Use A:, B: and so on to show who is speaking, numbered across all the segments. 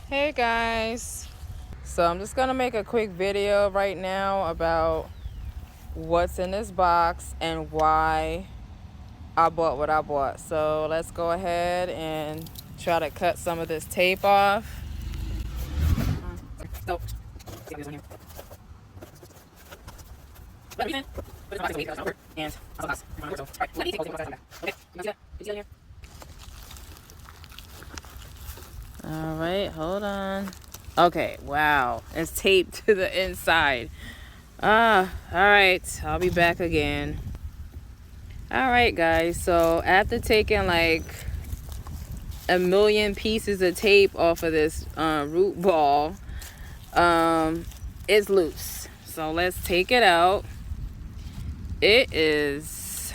A: Hey guys, so I'm just gonna make a quick video right now about what's in this box and why I bought what I bought. So let's go ahead and try to cut some of this tape off. So, all right, hold on. Okay, wow, it's taped to the inside. All right, I'll be back again. All right, guys, so after taking like a million pieces of tape off of this root ball, it's loose. So let's take it out. It is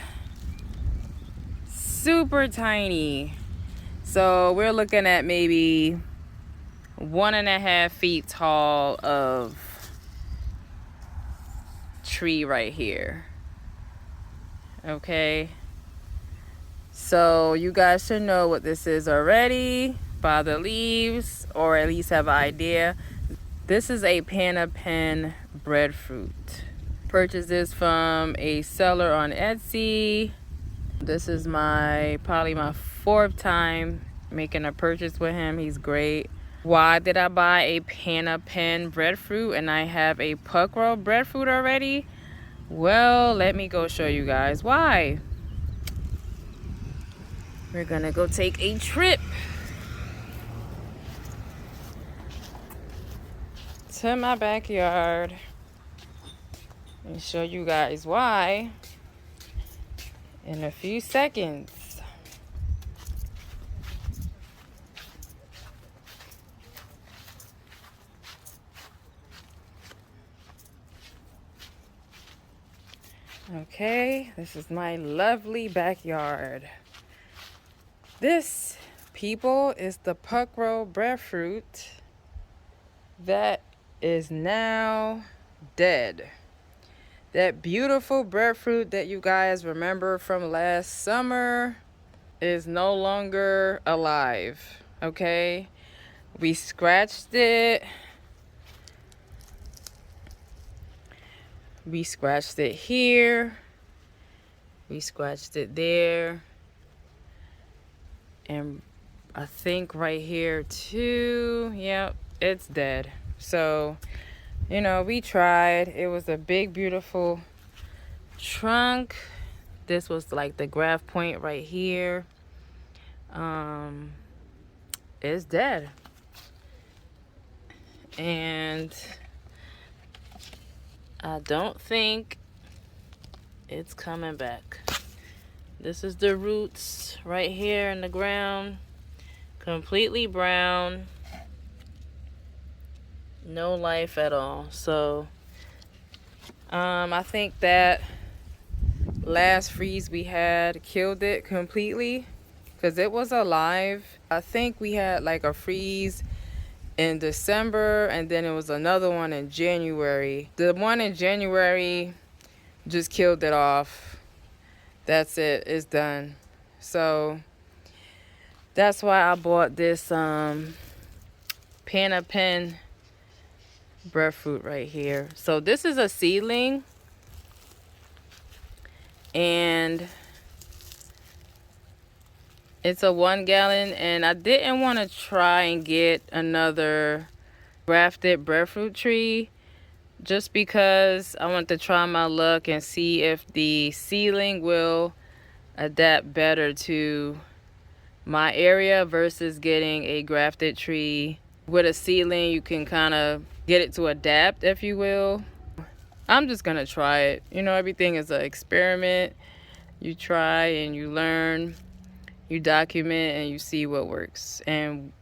A: super tiny. So we're looking at maybe 1.5 feet tall of tree right here. Okay, so you guys should know what this is already by the leaves, or at least have an idea. This is a Pen breadfruit. Purchased this from a seller on Etsy. This is probably my 4th time making a purchase with him. He's great. Why did I buy a Pen breadfruit and I have a puckrow breadfruit already? Well, let me go show you guys why. We're gonna go take a trip to my backyard and show you guys why in a few seconds. Okay, this is my lovely backyard. This, people, is the puckrow breadfruit that is now dead. That beautiful breadfruit that you guys remember from last summer is no longer alive. Okay, we scratched it. We scratched it here. We scratched it there. And I think right here too. Yep, it's dead. So, we tried. It was a big, beautiful trunk. This was like the graft point right here. It's dead. And I don't think it's coming back. This is the roots right here in the ground. Completely brown. No life at all. So I think that last freeze we had killed it completely, because it was alive. I think we had like a freeze in December, and then it was another one in January. The one in January just killed it off. That's it. It's done. So that's why I bought this Pen breadfruit right here. So this is a seedling, and it's a 1 gallon, and I didn't want to try and get another grafted breadfruit tree just because I want to try my luck and see if the seedling will adapt better to my area versus getting a grafted tree. With a seedling, you can kind of get it to adapt, if you will. I'm just gonna try it. Everything is an experiment. You try and you learn, you document, and you see what works and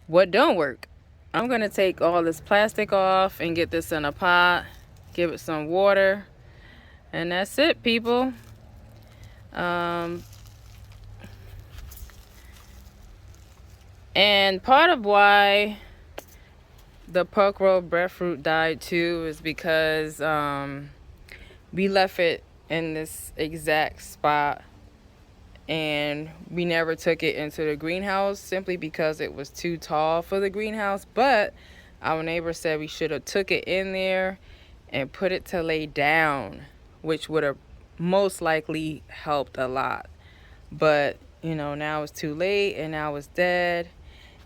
A: what don't work. I'm gonna take all this plastic off and get this in a pot, give it some water, and that's it, people. And part of why the puckrow breadfruit died too is because we left it in this exact spot and we never took it into the greenhouse simply because it was too tall for the greenhouse. But our neighbor said we should have took it in there and put it to lay down, which would have most likely helped a lot. But you know, now it's too late and now it's dead,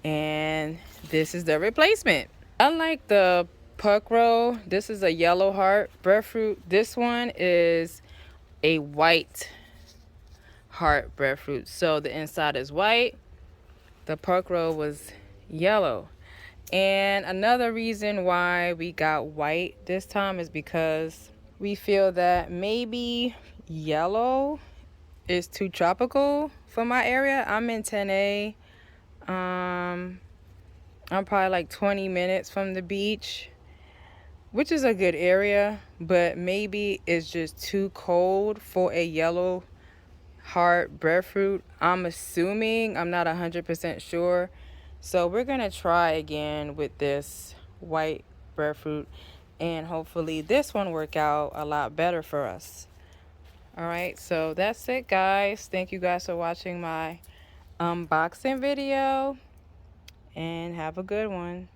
A: and this is the replacement. Unlike the puckrow, this is a yellow heart breadfruit. This one is a white heart breadfruit, so the inside is white. The puckrow was yellow. And another reason why we got white this time is because we feel that maybe yellow is too tropical for my area. I'm in 10A. I'm probably like 20 minutes from the beach, which is a good area, but maybe it's just too cold for a yellow heart breadfruit. I'm assuming, I'm not 100% sure. So we're gonna try again with this white breadfruit, and hopefully this one work out a lot better for us. All right, so that's it, guys. Thank you guys for watching my unboxing video, and have a good one.